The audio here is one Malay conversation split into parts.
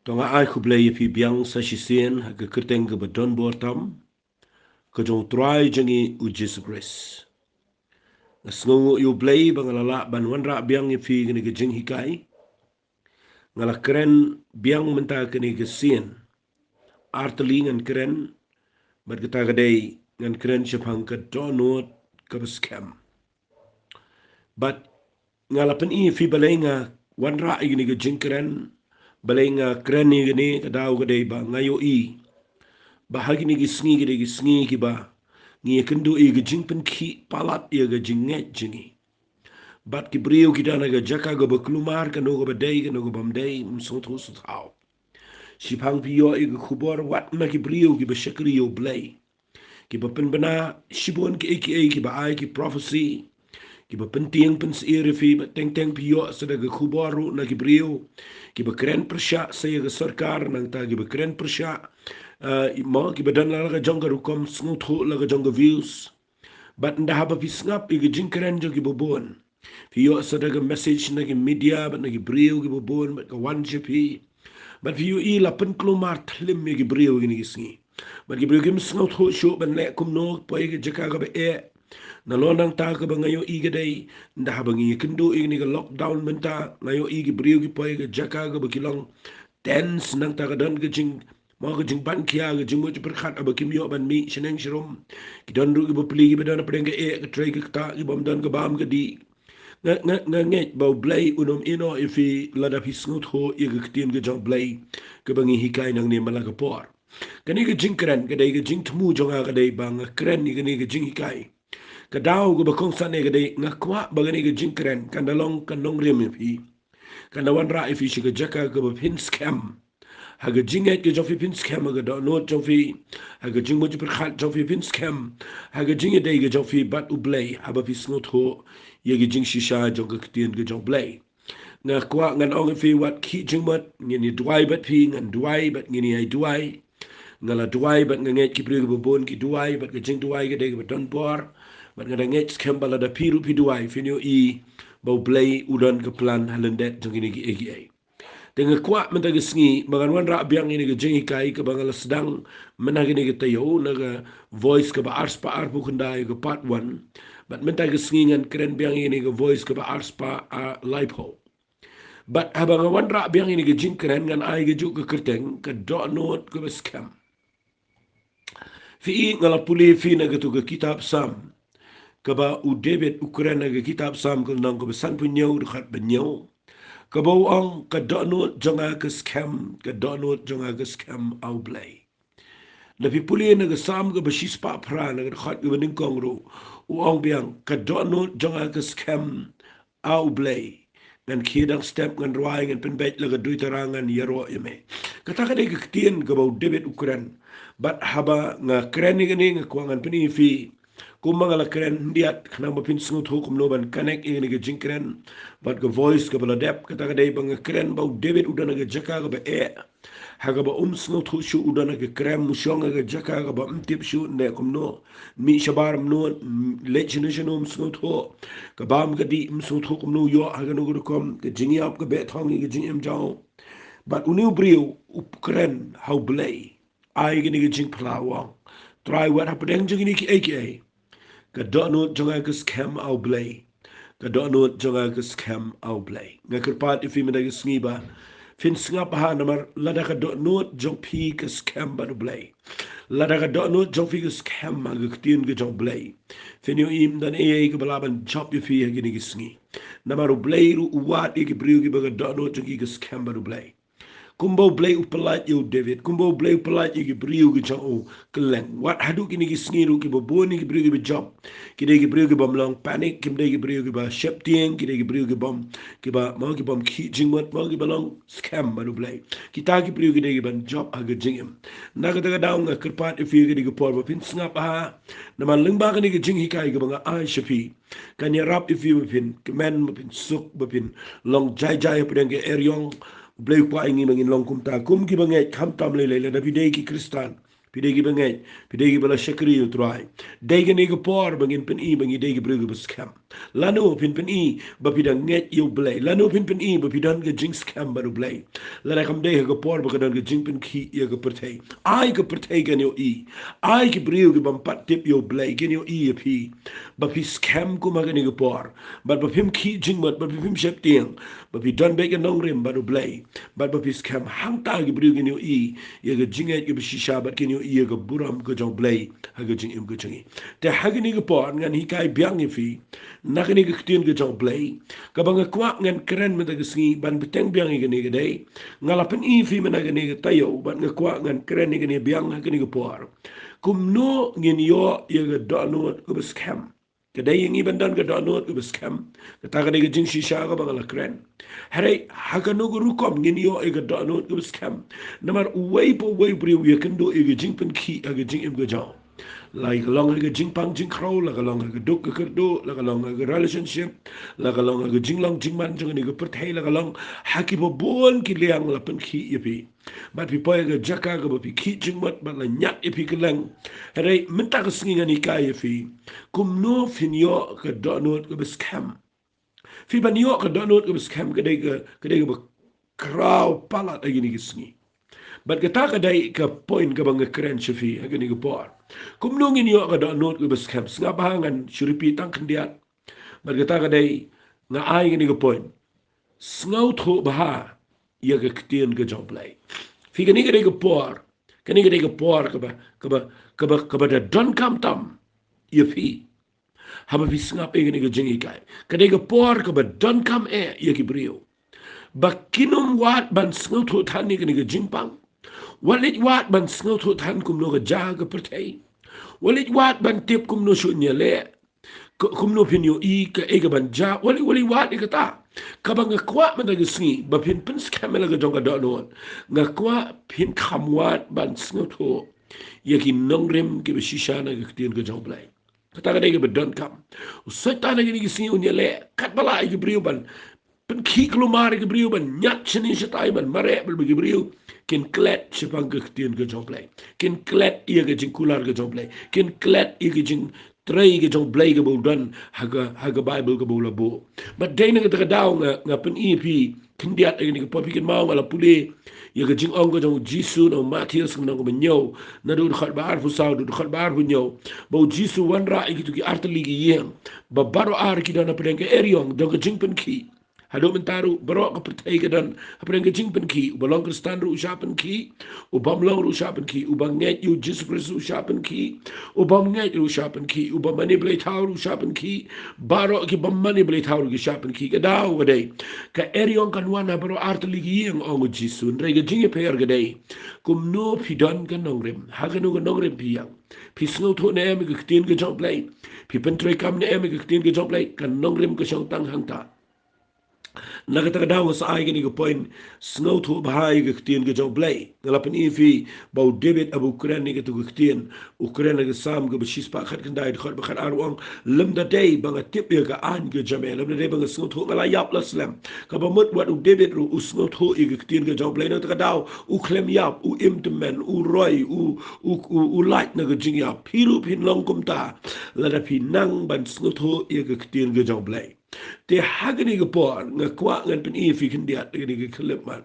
Tonga ai ku blei pi biang sa shisien ha ke kerteng ke badon bortam ke jong try jangi u Jesus Christ. Ngasngu yu blei bangalala ban wanra biang fi gni ke jing hikai. Ngala keren biang menta kini ke sien. Arteli ngan keren bat kita kadai ngan keren syapang ke Dohnud ke Skhem. But ngalapan i fi balenga wanra gni ke jing keren balenga keren ni gni kadau kadai ba ngayo i. Bahagi ni gisngi ki ba ngi kendu i ge jingpen ki palat i ge jinget jingi bat ki brio ki dana ge jaka go beklumar ka no go bedai ka no go bamdai msot hus thau sipang pio i ge khubor wat na ki brio ki beshakri yo blai ki bapen bana shibon ki ba ai ki prophecy ki bapen tiang pen sire fi ba teng teng pio sada ge khuboru na ki brio ki ba kren persha se ge sarkar nang ta ki ba kren persha mo ki badan la ga jonga rukom smooth ho la ga jonga views but nda haba pisngap i ge jinkren jo ki bobon fi yo sada ga message na ki media but na ki brio ki bobon but ka one gp but fi yo i la pen klomar tlim ki brio ki ni sngi but ki brio ki smooth ho sho ban le kum no po ge jaka ga be na lonang ta ka bangayo i ge dai nda haba ngi kendo i ni ga lockdown menta ngayo i ki brio ki po ge jaka ga ba kilong tense nang ta ga dan ge jing mau ke jing ban kia ke jing mo je berkat aba kim yo ban mi seneng shirom ki don ru ki bo pli ki bedan apa deng ke ke tray ke ta ki bom dan ke bam ke di nget bau blai unom ino ifi lada pi snut ho i ke tien ke jong blai ke bangi hikai nang ni mala ke por kani ke jing kren ke dai ke jing tmu jonga ke dai bang kren ni ke jing hikai ke dau ke bakong sane ke dai ngakwa bagani ke jing kren kan dalong kan nong rem ifi kan dawan ra ifi shi ke jaka ke ba pin scam haga jinget ke jofi pin scam haga Dohnud jofi haga jing mo per khat jofi pin scam haga jinget dai ke jofi bat ublay haba fi snot ho ye ke jing shisha jong ke tien ke jong blay na kwa ngan ong fi wat ki jing mat ni duai bat fi ngan duai bat ni ai duai ngala duai bat nget ki pri ke bon ki duai bat ke jing duai ke dai ke don por bat ngada nget scam bala da piru pi duai fi no i bo blay udan ke plan halendet jong ni ki egi dengan kuat mentagi sengi bangan wan rak biang ini ke jengi kai ke bangal sedang menagi ni ke tayo naga voice ke ba ars pa ar bu kendai ke part 1 but mentagi sengi ngan keren biang ini ke voice ke ba ars pa live ho but abang wan rak biang ini ke jing keren ngan ai ke juk ke kerteng ke Dohnud ke Skhem fi ngala puli fi naga tu ke kitab sam ke ba u David ukren naga kitab sam ke nang ke besan punyau dekat benyau Kabau ang ka Dohnud jonga ka Skhem, ka Dohnud jonga ka Skhem au blay. Lapi puli na ka sam ka bashis pa pra na ka khat ka baning kong ru. Uang biang ka Dohnud jonga ka Skhem au blay. Ngan kidang step ngan ruay ngan penbet laga duit tarangan yaro yame. Kata ka ka ketien ka bau David Ukran. Bat haba nga kren ni gani nga kuangan penifi. Kumang ala keren diat kanang mapin sungut hukum noban kanek ini ke jingkren bat ke voice ke baladep kata kadai bang keren bau David udana ke jaka ke ba haga ba sungut hushu udana ke krem musyong ke jaka ke ba mtip shu ne kumno mi shabar mno legislation sungut ho ke bam ke di sungut hukum no yo haga no kom ke jingi ap ke be thong ke jingim jao bat uniu brio keren how blay ai ke jing plawang try what happened jingi ki aka ka Dohnud jonga ka Skhem au blay ka Dohnud jonga ka Skhem au blay nga kerpat ifi menagi sngiba fin snga paha namar lada ka Dohnud jong pi ka Skhem ba blay lada ka Dohnud jong pi ka Skhem ma ga ktien ka jong blay fin yo im dan e ka balaban chop ifi ha gini ki sngi namar blay ru uwat ki briu ki ba ka Dohnud jong ki ka Skhem ba blay Kumbo blay upalat yo David. Kumbo blay upalat yo ki briu ki chang o keleng. Wat hadu kini ki sniru ki boboni ki briu ki job. Kide ki briu ki bom long panic. Kimde ki briu ki ba shep tieng. Kide ki briu ki bom. Ki ba mau ki bom ki jingmat. Mau ki balong scam baru blay. Kita ki briu ki de ki ban job aga jingim. Na kata ka daw nga kerpat ifi ki de ki por. Bapin sngap ha. Naman lengba ka ni ki jing hikai ki ba nga ay shapi. Kanya rap ifi bapin. Kemen bapin suk bapin. Long jai jai apidang ki eryong. Blay kwa ingi mangin long kum ta kum ki bangai kham tam le le da pidei ki kristan pidei ki bangai pidei ki bala shakri utrai dei ki ne ko por bangin pen i bangi dei ki brug bus kham lanu pin I ba pidang nget you blay lanu pin I ba pidan ga jing Skhem baru blay la kam dei ga por ba ga jing pin ki ya ga pertei ai ga pertei ga yo ai ki briu ga bam pat tip yo blay ga yo pi ba pi Skhem ku ma ga ni ga por ba pim ki jing mat ba pim shep tiang ba pi dan be ga nong rim baru blay ba pi Skhem hang ta ga briu ga yo ya ga jing et ga bi shisha ba ga yo ya ga buram ga jong blay ha ga jing im ga jing te ha ga ni ga por ngan hi kai biang fi nak ni ga ktien ga jong blay ka ba nga kwa ngan keren me ga sngi ban beteng biang ga ni ga dei ngalapen fi me na ga ni ga tayo ban nga kwa ngan keren ni ga ni biang ga ni ga por kum no ngin yo ya ga Dohnud ga Skhem kadai yang ibandan ga Dohnud ga Skhem kata ga ga jing shisha ga ba la kren hare haga no gu rukom ngin yo ga Dohnud ga Skhem namar way po way bri we kan do ga jing pen ki ga jing im ga jaw like long ga jing pang jing crow la ga long ga duk ga kerdo la ga long ga relationship la ga long ga jing long jing man jing ni ga perthai la ga long haki bo bon ki liang la pen ki yepi but pi poy ga jaka ga bo pi ki jing mat ba la nyat yepi ga lang hare minta ga singi ngani ka yepi kum no fin yo ga Dohnud ga Skhem fi ban yo ga Dohnud ga Skhem ga dei ga kraw palat agi ni ga singi but kata kadai ka point ka bang keren shafi agani ka por kumnungin yo ka Dohnud ka Skhem nga bahangan shuripi tang kandiat but kata kadai nga ay gani ka point sngaw tho baha ya ka ktien ka joblay fi gani ka por kani ka por ka ba da don kam tam ya fi haba fi snap e gani ka jingi kai kadai ka por ka ba don kam ya ki brio ba kinum wat ban sngaw tho than ni gani ka jingpang walit wat ban sngaw tho than kum no ga jaga pertei walit wat ban tip kum no shunya le kum no pin yo ka e ga ban ja wali wat ni kata ka bang kwa man ga sngi ba pin pin Skhem la ga jong ga Dohnud nga kwa pin kham wat ban sngaw tho yaki nongrem ke shisha na ga ktien ga jong blai kata ga de ga don kam usata na ga ni sngi unya le kat bala ga briu ban pen ki klumar ga briu ban nyat chini shatai ban mare bal ga briu kin klet sipang ke ktien ke joblay kin klet ia ke jing kular ke joblay kin klet ia ke jing tray ke joblay ke bodan haga bible ke bola bo but dai nga ta daw nga pen ep kin diat ni ke popi kin mau ngala pule ia ke jing ong ke jong jisu no Matius ngna ko menyo na do khat bar fu saw do khat bar fu nyo bo jisu wan ra ki tu ki artli ki yeng ba baro ar ki dana pen ke eriong do ke jing pen ki hado mentaru berok ke pertai ke dan apa yang kecing pen ki ubalong kristan ru usapen ki ubam long ru usapen ki ubang nget you Jesus Christ usapen ki ubam nget ru usapen ki ubam manipulate ru usapen ki barok ki bam manipulate ru usapen ki ke daw gede ka eriong kan wana baro artli ki yang ong Jesus ndre ke jinge per gede kum no pidon kan nongrem haganu kan nongrem piang pisngo tho ne em ke tin ke jong play pi pentre kam ne em ke tin ke jong play kan nongrem ke song tang hang ta nakata daw sa ay gani ko point snow to bahay ga ktien ga jong blay ngalapan ifi baw David abu Ukraine ga to ktien Ukraine ga sam ga bashis pa khat kanday khot ba khat arwang lam da day bang tip ga an ga jame lam da day bang snow to ngala yap laslam ka ba mut wat David ru snow to ga ktien ga jong blay nakata daw klem yap imtemen roy light na ga jing yap piru pin long kumta la da pinang ban snow to ga ktien ga jong blay te hagani ga por nga kwa ngan pen ifi kendiat ga klip man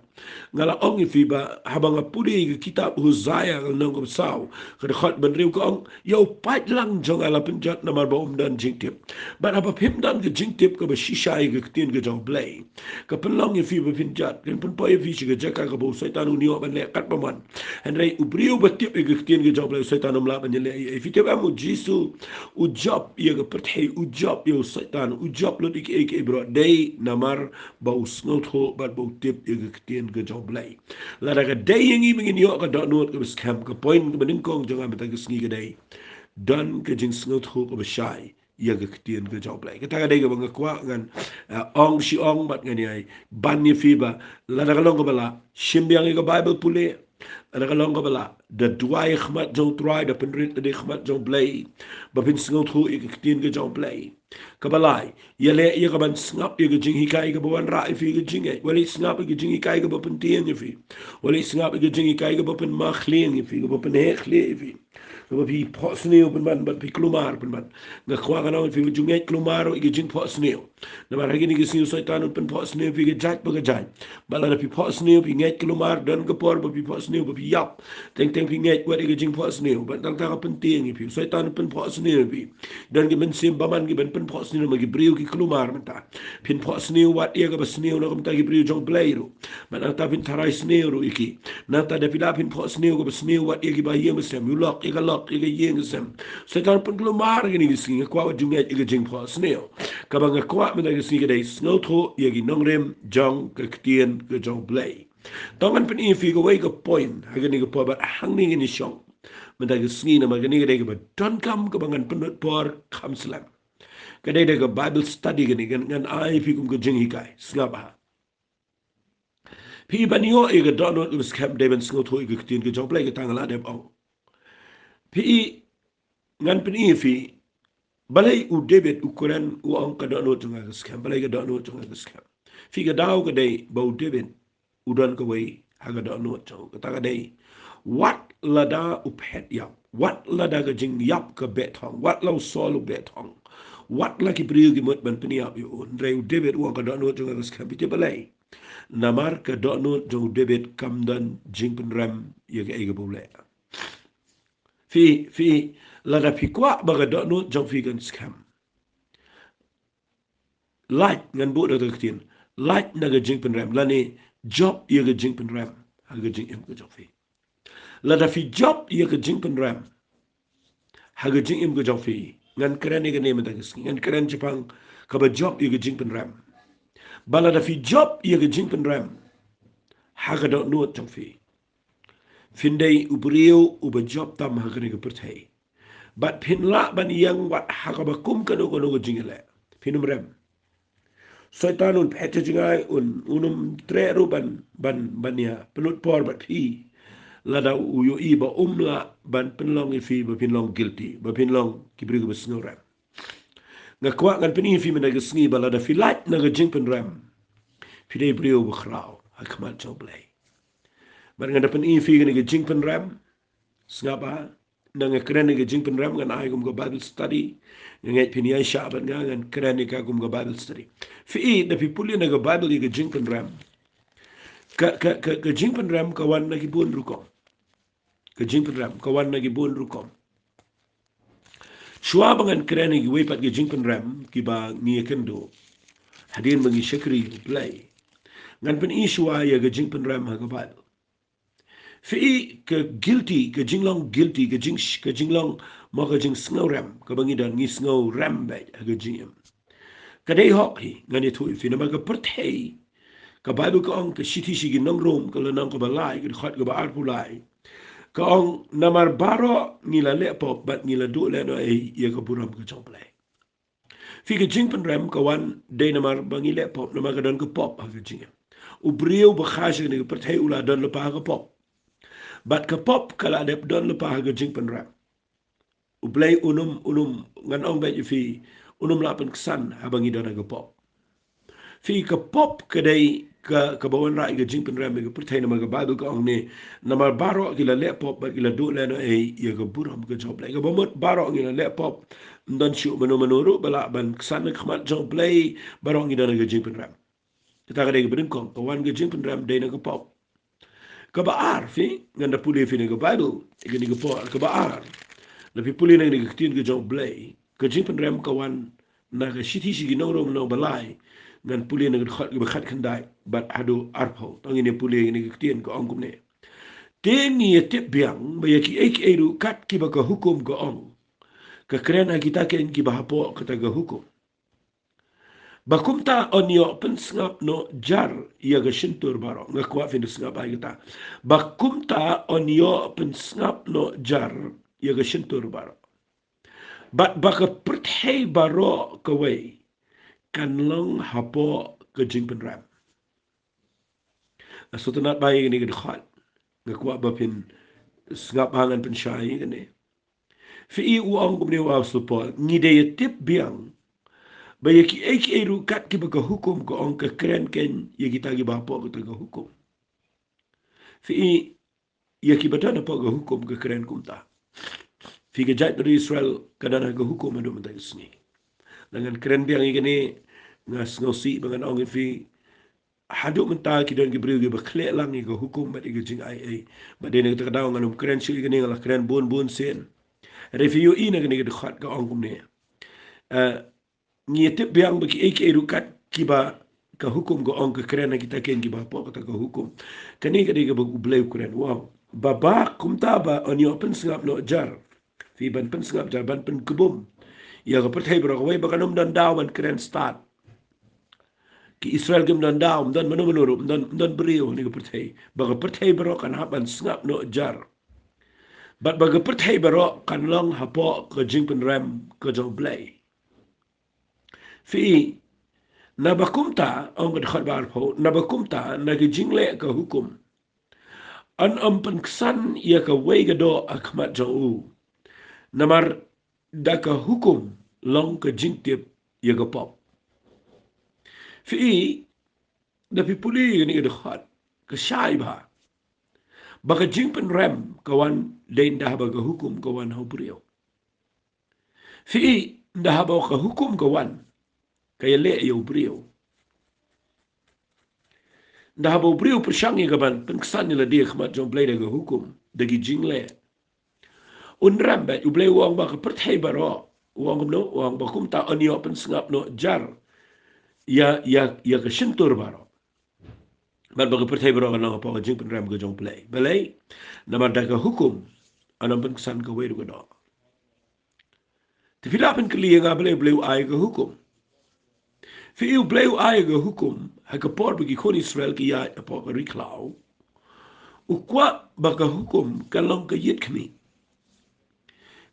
ngala ong ifi ba habang pudi ga kitab Hosea ngal nang ko saw ka khot ban riu ko ong yo pat lang jong ala pen jot namar ba dan jing tip but apa pim dan ga jing tip ka ba shisha ga ktien ga jong blay ka pen long ifi ba pin jot ken pen po ifi ga jaka ka bo setan ni o ban le kat pa man and rai ubriu ba tip ga ktien ga jong blay setan um la ban le ifi tip am jisu u job ye ga perthai u job yo setan u job ik bro day namar bau snot ho bat bau tip ik ktien ge job lay la da day yang ibing yo ka Dohnud ke Skhem ka point ke bening kong jong am ta ke sngi ge day don ke jing snot ho ko shai ye ge ktien ge job lay ka ta day ge bang kwa ngan ong shi ong bat ngani ai ban ni fiba la da long ko bala shimbiang ge bible pule la da long ko bala da duai khmat jong try da penrit de khmat jong blay ba pin snot ho ik ktien ge job lay kabalai yale ye kaban snap ye jing hikai ga bon ra ifi ge jinge wali snap ge jing hikai ga bon tien ifi wali snap ge jing hikai ga bon ma khlien ifi ga bon he khle ifi Kaba pi pot sneo penman, bat pi kelumar penman. Ngakwa kana fi jungai kelumar igi jing pot sneo. Nama lagi ni kisni syaitan pen pot sneo fi gejat bagajai. Bala pi pot sneo pi ngai kelumar dan kepor ba pi pot sneo ba pi yap. Teng pi ngai kuat igi jing pot sneo. Bat tang tang penting pi syaitan pen pot sneo pi. Dan gi ben sim baman gi ben pen pot sneo ma gi briu ki kelumar menta. Pin pot sneo wat ia ga ba sneo na menta gi briu jong blairu. Man ata pin tarai sneo ru iki. Nata da pila pin pot sneo ga ba sneo wat ia gi ba yem sem. You lock iga lock iga yeng sem. Syaitan pen kelumar gini gisinga kwa jungai iga jing pot sneo. Kabang kwa mena gisinga dai sneo tho ia gi nongrem jong ke ktien ke jong blai. Tongan pen ifi go wei go point hagani go po ba hangning ini shong. Mena gisinga ma gani dai go don kam kabangan penut por kam slam. Kadai dai go Bible study gani gan ai fi kum go jing hikai slaba. Pi banio iga Dohnud go Skhem dai ben sneo tho iga ktien ke jong blai ke tangala dai ong. Pi ngan pen ifi balai u David ukuran u ang ka Dohnud tunga ka Skhem balai ka Dohnud tunga ka Skhem fi ka daw ka day ba u David udan ka way ha ka Dohnud tunga ka ta ka day wat lada u pet yap wat lada ka jing yap ka betong wat lau sol u betong wat la ki priu ki mut ban pen yap yu un re u David u ang ka Dohnud tunga ka Skhem pi balai namar ka Dohnud jong David kamdan jing pen ram ya ka ega bule fi lada pi kwa baga Dohnud jong fi kan Skhem light ngan bu da tin light na ga jing pen ram lani job ye ga jing pen ram ha ga jing em ga job fi lada fi job ye ga jing pen ram ha ga jing em ga job fi ngan kran ga ne ma da ngan kran chipang ka ba job ye ga jing pen ram bala da fi job ye ga jing pen ram ha ga Dohnud job fi findai ubrio uba job tam ha ga ne ga pertai bat pin la ban yang wat ha ka ba kum ka no go jingele pinum ram Syaitan un pete jingai unum tre ruban ban ya penut por bat pi lada uyu I ba umla ban penlong ifi ba pinlong guilty ba pinlong kibri ba snoram ngakwa ngan peni ifi mena gesngi ba lada filat na ga jing pen ram pidai brio ba khrau hakmat joblay bar ngan pen ifi ga jing pen ram snapa nang kren ga jing pen ram ngan ai gum go Bible study ngai pini ai sha ban ngan kren ga gum go Bible study fi da pi puli na ga Bible ga jing pen ram ka jing pen ram kawan na gibun rukom ka jing pen ram kawan na gibun rukom shwa bangan kren ga wepat ga jing pen ram ki ba ni kendo hadin bangi shakri play ngan pen ishwa ya ga jing pen ram ha ga Bible fi ka guilty ka jinglong guilty ka jinglong mo ka jing snow ram ka bangi dan ngi snow ram ba ga jing kadai hok hi ngani thu fi na ka perthei ka Bible ka ong ka shiti shigi nang rom ka lanang ka balai ka khat ka ba arpulai ka ong namar baro ngila le pop bat ngila du le no ai ya ka buram ka choplai fi ka jing pen ram ka wan de namar bangi le pop namar ka dan ka pop ha ka jing u brio ba khashe ni ka perthei ula dan le pa ka pop bat ka pop kala de dan le pa ka jing pen ram u blai unum ngan ong ba fi unum la pen ksan habangi dan ga pop fi ka pop kadai ka bawan rai ga jing pen ram ga perthai na ga Bible ka ong ne namar baro gila le pop ba gila do le no e ya ga buram ga job le ga bomot baro gila le pop ndan shu menuru bala ban ksan khmat job le baro ngi dan ga jing pen ram kita ga de ga kong ka wan ga jing pen ram de na ga pop ka ba ar fi nganda puli fi ga Bible ga ni ga pop ka ba ar la fi puli na ga tin ga job le ka jing pen ram ka wan na ga shiti shigi no rom no balai ngan puli na ga khat khandai bat hadu arpho tangi ne puli ni ga tin ko ong ne ten ni te biang ba ki ek eru kat ki ba ka hukum ko ong ka kren kita ken ki ba hapo ka ta ga hukum bakumta onyo pen ngap no jar ya ga shintur baro nga kwa fin ngap ai kita bakumta onyo pen ngap no jar ya ga shintur baro bat baka perthei baro ka wei kan long hapo ka jing pen ram asutna bai ni ga khat nga kwa ba pin ngap hangan pen shai ne fi u ong gum ne wa support ni de tip biang ba ki ek eru kat ki ba ka hukum ko ong ka kren ken ye kita gi ba po ka hukum fi ye ki ba ta po ka hukum ka kren kum ta Fi gejat dari Israel kadana ke hukum adu mentai sini. Dengan keren biang ini ngas ngosi dengan orang fi haduk mentah ki don gibriu gi bakle lang ni ke hukum bat gi jing ai. Bat dene kita kadang ngam keren shi ini ngala keren bun sen. Review ina gini ke khat ka ong kum ne. Ngi tip biang bagi ek erukat kiba ke hukum go ong ke keren kita ken ki ba po kata ke hukum. Kani ke ke bu bleu keren. Wow. Baba kumta ba on yo pen singap no jar. Fi ban pen singap jar ban pen kubum. Ya ke pertai bro wai bakanum dan daw ban keren start. Ki Israel gem dan daw dan manu dan beriu ni ke pertai. Baga pertai bro kan haban singap no jar. Bat baga pertai bro kan long hapo ke jing pen ram ke jong blai. Fi nabakumta ong ke khabar pho nabakumta nagi jingle ke hukum. An penkesan ia ke wegado akmat jau. Namar da ke hukum long ke jingtip ia ke pop. Fi da pipuli ni ke dekhat ke syai ba. Baka jingpen rem kawan dain dah ba ke hukum kawan hau beriau. Fi dah ba ke hukum kawan kaya le ia beriau. Dah ba beriau persyangi kaban penkesan ni la dia akmat jau blai da ke hukum dagi jingle. Unram ba ublay wang ba pertai baro wang no wang ba kum ta anio pen sengap no jar ya ke sentur baro ba pertai baro na pa jing pen ram go jong play balai nama da ke hukum anam pen kesan ke wedu go do te fila pen kli nga balai ai ke hukum fi u blay ai ke hukum ha ke por bagi kon Israel ki ya pa riklau u kwa ba ke hukum kalong ke yit kmi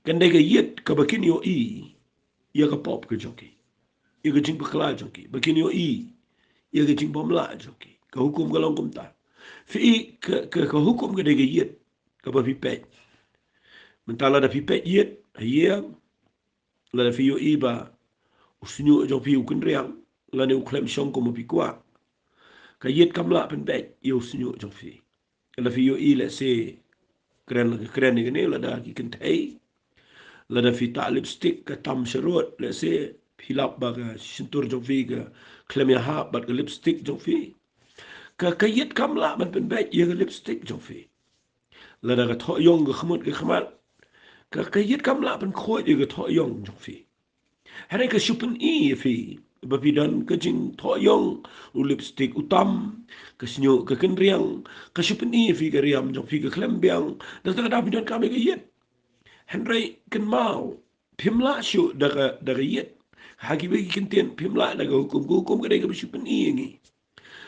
Kandai ke yit ke bakini o ia ke pop ke joki. Ia ke jing bakla joki. Bakini o ia ke jing bomla joki. Ke hukum ke long kumta. Fi ke hukum ke dege yit ke ba pipet. Mentala da pipet yit ia la da fi o ba usinyo jong fi ukun riang la ne uklem shong ko mo pikwa. Ka yit kamla pen bet ia usinyo jong fi. La fi o le se keren ni la da ki kentai lada fi tak lipstick ke tam syarut let's say hilap baga sentur jong fi ke klem ya hap bat ke lipstick jong fi ke kayit kamla man pen bet ye ke lipstick jong fi lada ke tho yong ke khmut ke khmat ke kayit kamla pen khoi ye ke tho yong jong fi hare ke supen fi bapidan ke jing tho yong u lipstick utam ke snyo ke kenriang ke supen fi ke riam jong fi ke klem biang dan tak ada bidan kami ke yit Henry kan mau pimla syu daga yet hagi bagi kentien pimla daga hukum kadai ke bersyupen ini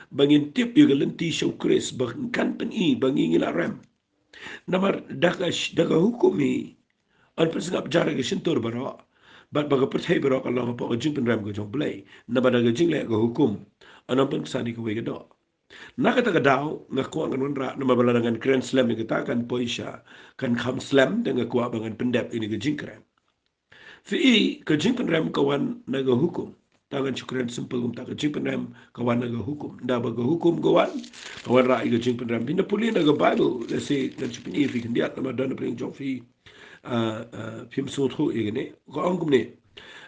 bangin tip juga lenti syu kris bahkan pen bangi ngila rem namar daga hukum ni an persengap jarak ke sentur bara bat baga pertai bara kalau apa jing pen rem ke jong blai na daga jing le ke hukum an pen sani ke wega do nak kata kadau ngakuan ngan ra nama baladangan Grand Slam yang kita kan poisha kan kham slam dengan kuat bangan pendep ini ke jingkram. Fi ke jingpen ram kawan naga hukum. Tangan cukran simple kum tak ke jingpen ram kawan naga hukum. Nda baga hukum kawan ra ke jingpen ram. Pinda puli naga Bible let's say dan cipini fi kendiat nama dana pring jong fi phim so tho igene ko angkum ne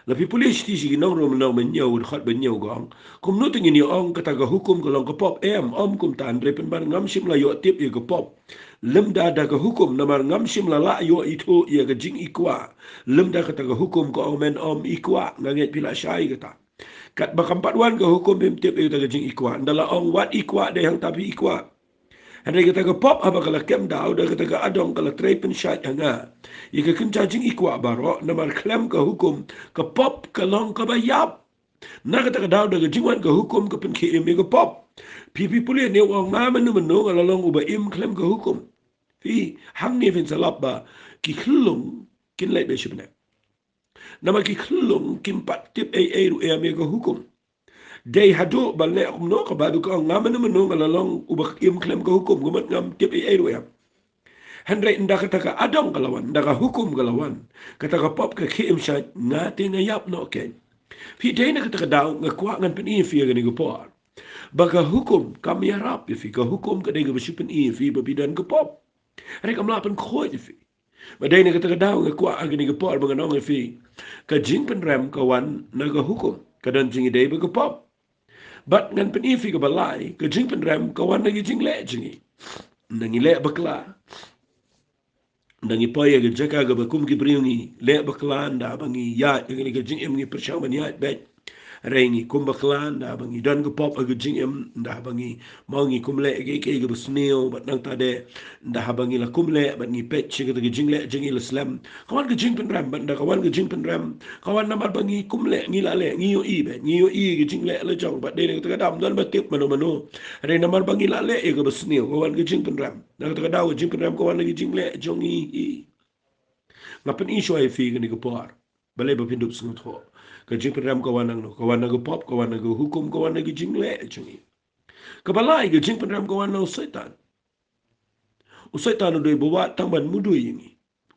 la pi polis ti si nong rom nong men nyau khat ben nyau gong kum no tingin yo ong kata ga hukum ko long ko pop kum tan re pen ban ngam sim la yo tip ye ko pop lem da ga hukum namar ngam sim la yo itu ye ga jing ikwa lem da kata ga hukum ko men ikwa nganget pila syai kata kat bakampat wan ga hukum bim tip ye ga jing ikwa ndala ong wat ikwa de hang tapi ikwa Henry kata ke pop apa kalau kem dah udah kata ke adong kalau tray pensyat hanga. Ika kencacing ikwa baro namar klem ke hukum ke pop ke long ke bayap. Na kata ke dah udah ke jingwan ke hukum ke penkim ke pop. Pipi pulih ni orang menu kalau long ubah im klem ke hukum. Fi hang ni fin salap ba ki klung kin lait be shibna. Nama ki klung kim pat tip ru ke hukum. Day hadu balne umno ka badu ka ngam menu ngalalong ubak im klem ke hukum gumat ngam tip ru Henry nda kata ka adong kalawan nda ka hukum kalawan kata ka pop ka kim sha ngati ngayap no ken fi day na kata ka daw ngakwa ngan pen fi ga ni gopor baka hukum kami harap fi ka hukum ka day ga bersyupen fi babidan ka pop Henry kam lapan khoi fi Badai ni kata daw nga kwa agni ga por bang nong fi ka jing pen ram kawan naga hukum kadan jing dei ba pop bat ngan pen ifi ka balai ka jing pen ram kawan nagi jing le jingi nangi le bakla nangi poya ga jaka ga bakum ki briungi le bakla nda bangi ya ngani ga jing em ngi pershaman ya bet Rengi kumbaklan da bangi dan ko pop ag jing em da bangi mangi kumle ke ga sneo bat nang tade da bangi la kumle bat ni pet chi ga jing le jing il slam kawan ga jing pen ram bat da kawan ga jing pen ram kawan na bangi kumle ngi la le ngi yo i be ngi yo i ga jing le la jong bat de ga dam dan bat tip mano mano re na bangi la le ga sneo kawan ga jing pen ram da ga da jing pen ram kawan ga jing le jong i ngapen isu ai fi ga ni ga par balai ba pindup sungut ho ka jing pen ram kawan nang no kawan na ga pop kawan na ga hukum kawan na ga jing le jungi ka balai ga jing pen ram kawan no setan u setan do bawa tamban mudui ini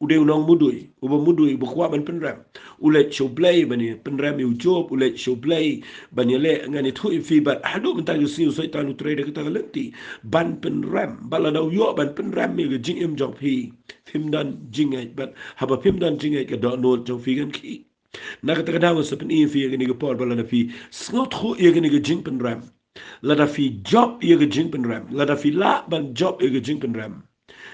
ude unang mudui uba mudui bakwa ban pen ram ulet show play bani pen ram u job ulet show play bani le ngani thu fi ba hadu menta ga si setan u trade ka ta lenti ban pen ram bala daw yo ban pen ram mi ga jing em jong fi phim dan jing ai bat haba phim dan jing ai ka Dohnud jong fi gan ki nakatagadawa sa pen fi ga ni ga por bala na fi sngot khu ye ga ni ga jing pen ram la da fi job ye ga jing pen ram la da fi la ban job ye ga jing pen ram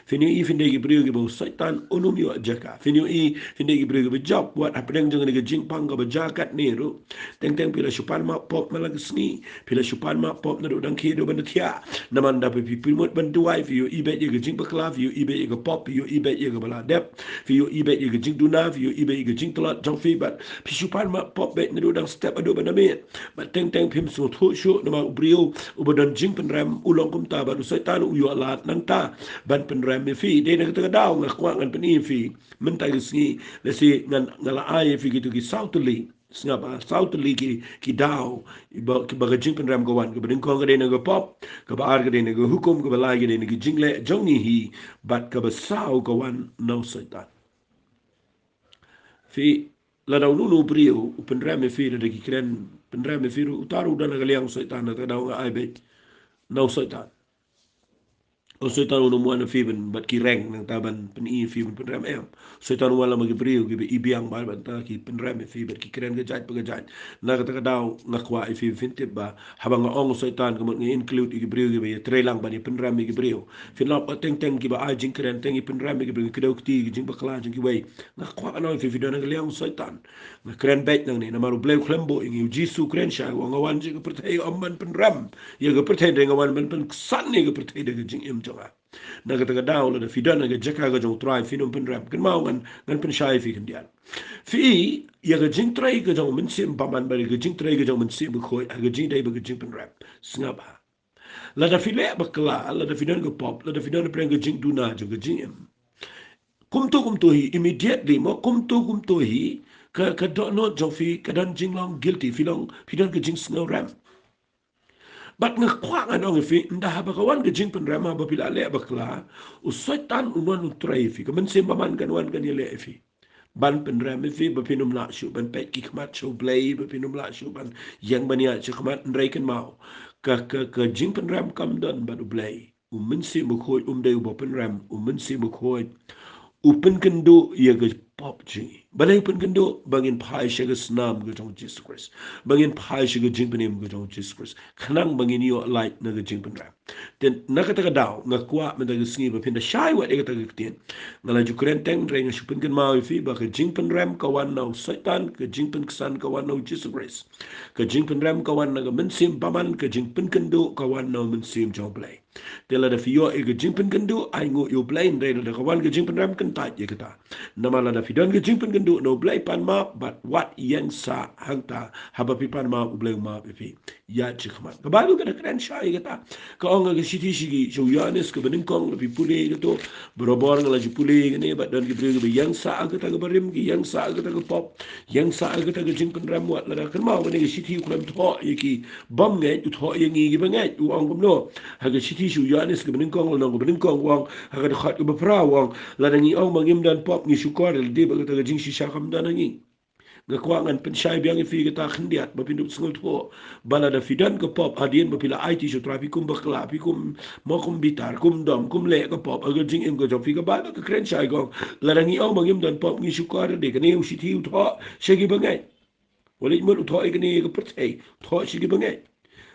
Finio i finde gi brio gi bo saitan onum yo jaka. Finio i finde gi brio gi bo job wat apedeng jangan ga jing pang ga jakat ni ru. Teng teng pila supan ma pop malag sni. Pila supan ma pop na do dang ki do ban tia. Naman da pe pilmut ban duai fi yo i bet ye ga jing bakla fi yo i bet ye ga pop fi yo i bet ye ga bala dep fi yo i bet ye ga jing duna fi yo i bet ye ga jing tolat jang fi bat pi supan ma pop bet na do dang step ado ban amit. Bat teng teng pim so thu shu nama brio ubadan jing pen ram ulong kum ta ba saitan u yo alat nang ta ban pen ram fi de na kata daw nga kwa ngan pen fi menta gi le si ngan ngala ai fi gitu gi sautuli singa ba sautuli ki daw ba ga jing pen ram go wan ga bin ko ga de na go pop ga ba ar ga de na go hukum ga ba la ga de na gi jingle jongi hi bat ga ba sau go wan no saitan fi la daw nu brio pen ram fi de gi kren pen ram fi utaru dan ga liang saitan na daw ga ai be no saitan o setan uno mo na fiben bat ki reng nang taban pen i fiben pen ram em setan wala magi brio gi ibiang bal ban ta ki pen ram fi bat ki kren ga jaj pa jaj na ka daw ngakwa i fi fintip ba habang ong setan ko ngi include gi brio gi trelang ba ni pen ram gi brio fin la pa teng teng gi ba a jing kren teng i pen ram gi brio ki daw ti gi jing ba kla jing gi wei ngakwa ano fi video nang liang setan na kren bet nang ni na maru bleu klembo ngi jisu kren sha wa ngawan ji ko pertai amman pen ram ye ga pertai de ngawan pen san ni ga pertai de jing em na kata daw la fi dan ga jaka ga jong try fi pen ram kan mau ngan pen shai fi kan dian fi ya ga jing try ga jong men sim paman ba ga jing try ga jong men sim khoi ga jing dai ba ga jing pen ram snga ba la da fi le ba kla la da fi dan ga pop la da fi dan pen ga jing duna ga jing em kum to hi immediately mo kum to hi ka Dohnud jong fi ka dan jing long guilty fi dan ga jing snow ram Bat nga kwa nga nong fi nda haba kawan ke jing pen rama ba pila le bakla usaitan unon utrai fi kaman sim paman kan wan kan le fi ban pen rama fi ba pinum la shu ban pet ki kmat shu play ba pinum la shu ban yang bania chu kmat ndrai kan mau ka jing pen ram kam don ba du play men sim bu khoi de ba pen ram men sim bu khoi upen kendo ia ke pop ji balai pen kendo bangin pai shaga snam ke jong Jesus Christ bangin pai shaga jing penim ke jong Jesus Christ khanang bangin yo light na ke jing pen ram ten nakata ka daw ngakwa men da singi ba pinda shai wa de ka ta tien ngala ju kren teng reng shupen ken mau fi ba ke jing pen ram ka wan no satan ke jing pen ksan ka wan no Jesus Christ ke jing pen ram ka wan na men sim paman ke jing pen kendo ka wan no men sim jong play tela da fio e ke jing pen kendo ai ngo yo plain re da ka wan ke jing pen ram kan ta ye kata namala da fi don ke jing pen kendo no play pan ma but what yang sa hangta haba pi pan ma u bleng ma pi ya chikman ka balu ka kren shai kata ka onga ke siti shigi so yanes ke bening kong pi pule ke to berobor ngala ju pule ne ba don ke bre ke yang sa kata ke barim ke yang sa kata ke pop yang sa kata ke jing pen ram wat la kan ma ne ke siti ku lam tho ye ki bom nge u tho ye ngi ke bangai u ong kum no ha ke siti so yanes ke bening kong la no ke bening kong wang ha ke khat ke bra wang la ngi ong mangim dan pop ngi shukar de ba kata ke jing shisha kam dan ngi ngakwangan pensyai biang ifi kita khendiat bapinduk sengul tho balada fidan ke pop adien bapila IT so trafi kum bakla pi kum mo kum bitar kum dom kum le ke pop agar jing em ko jofi ke ba ke kren syai gong larangi ong bangim dan pop ngi syukar de kene usit hiu tho segi bangai wali mo tho ikene ke pertai tho segi bangai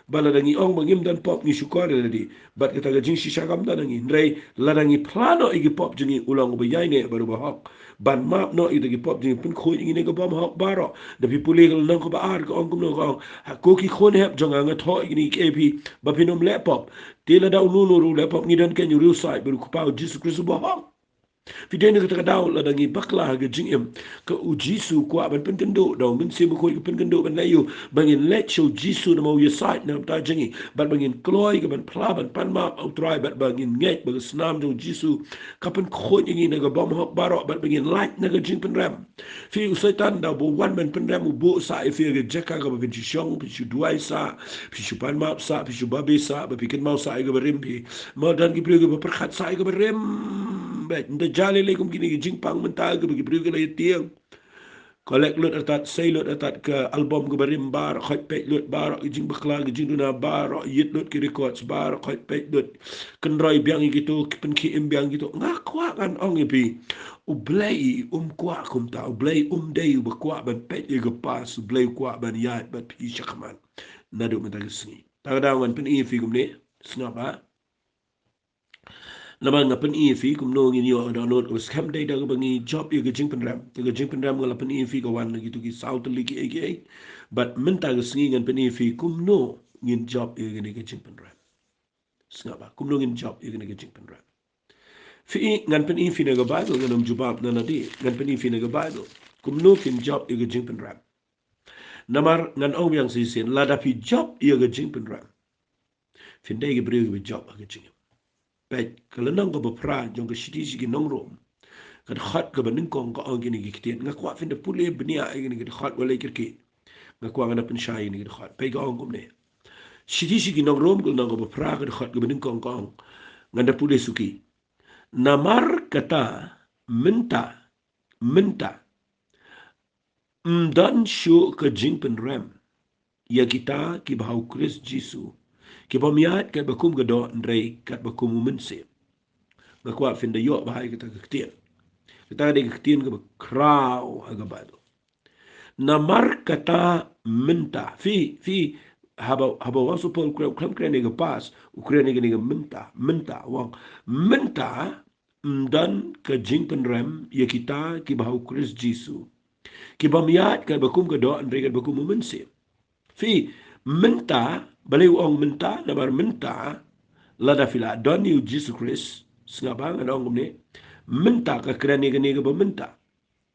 baladangi ong bangim dan pop ni syukar di bat kita gajing sisa kam dan ngi ndrai ladangi plano igi pop jingi ulang bayai ne baru bahok ban map no igi pop jingi pun khoi ngi ne ko bom hok baro da pi puli gal nang ko ba ar ko ong kum no ko ko ki khon hep jonga nga tho igi ni kp ba pinom laptop tela da unu ru laptop ngi dan ken ru sai baru ko pa Jesus Christ bahok Fidene kata daw la dangi bakla ga jingem ka u Jisu kwa ban pen kendo daw min se ko pen kendo ban layu bangin let show Jisu na mo ye site na ta jingi ban bangin kloy ga ban pla ban pan ma au try ban bangin nget bang snam jo Jisu ka pen kho ngi na ga bom hok baro ban bangin light na ga jing pen ram fi u satan daw bo wan ban pen ram u bo sa e fi ga jaka ga ban chishong pi chu duai sa pi chu pan ma sa pi chu babe sa ba pi ken mau sa ga rim pi mo dan gi pri ga perkhat sa ga rim bet nda jale le kum kini jing pang mentah ke bagi beri ke lai tiang kolek lut atat say lut atat ke album ke barim bar khot pek lut bar jing bakla ke jing duna bar yit lut ke records bar khot pek lut kenroi biang gitu pen ki im biang gitu ngakwa kan ong ipi ublei kwa kum ta ublei dei bakwa ban pek ye ke pas ublei kwa ban yat ban pi shakman nadu mentagisni tagadawan pen i fi gumne snapa Naman nga pen EFI kum no ngin yo download ko Skhem day da bangi job ye gajing penram ngala pen EFI ko wan gitu ki south ligi aka but minta ga singi ngan pen EFI kum no ngin job ye gani gajing penram snaba kum no ngin job ye gani gajing penram fi ngan pen EFI na ga bible ngan jubab na nadi ngan pen EFI na ga bible kum no kin job ye gajing penram namar ngan ong yang sisin lada pi job ye gajing penram fin day ge bri ge job gajing Baik, kalau nang ko bapra jong ke siti sigi nong rom. Kad khat ke baning kong ko ang gini giktian. Nga kwa fin de pule benia gini gini khat wala kirki. Nga kwa ngana pen shai gini khat. Baik ko ang kumne. Siti sigi nong rom ko nang ko bapra kad khat ke baning kong ko ang. Nganda pule suki. Namar kata minta mdan syu ke jing pen rem. Ya kita ki bahau Kris Jisu. Ki pamiat kat bakum gado ndrei kat bakum mense. Ngakwa fin de yo bahai kita ketian. Kita ada ketian ke kraw aga bado. Namar kata minta fi haba wasu pol kram kren ga pas ukren ga minta wang minta dan ke jing penrem ya kita ki bahau Kris Jisu. Ki pamiat kat bakum gado ndrei kat bakum mense. Fi minta balik orang minta nabar minta lada fila don you Jesus Christ sengabang ada orang ni minta ke kerana ni ke berminta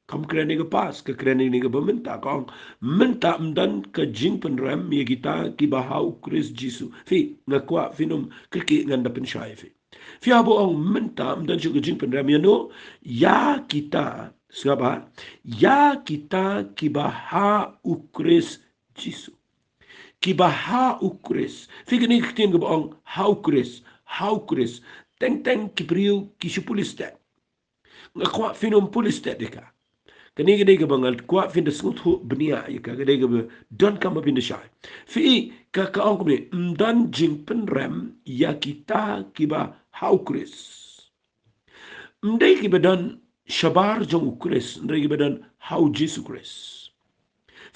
kam kerana ke pas ke kerana ni ke berminta kau minta dan ke jing penram ya kita ki bahau Kris Jesus fi ngakwa finum kiki nganda pensyai fi abo orang minta dan juga jing penram ya no ya kita sengaba ya kita ki bahau Kris Jesus Kibaha ukris. Fikir ni kita yang berang how Kris. Teng kipriu kisupulis tak. Ngakwa finom pulis tak deka. Kani kedai ke bangal kuat fin de smooth benia ya ka kedai ke don kam bin de shai. Fi ka ang kumni dan jing penrem ya kita kiba how Kris. Mdai kiba dan shabar jong ukris. Mdai kiba dan how Jesus Kris.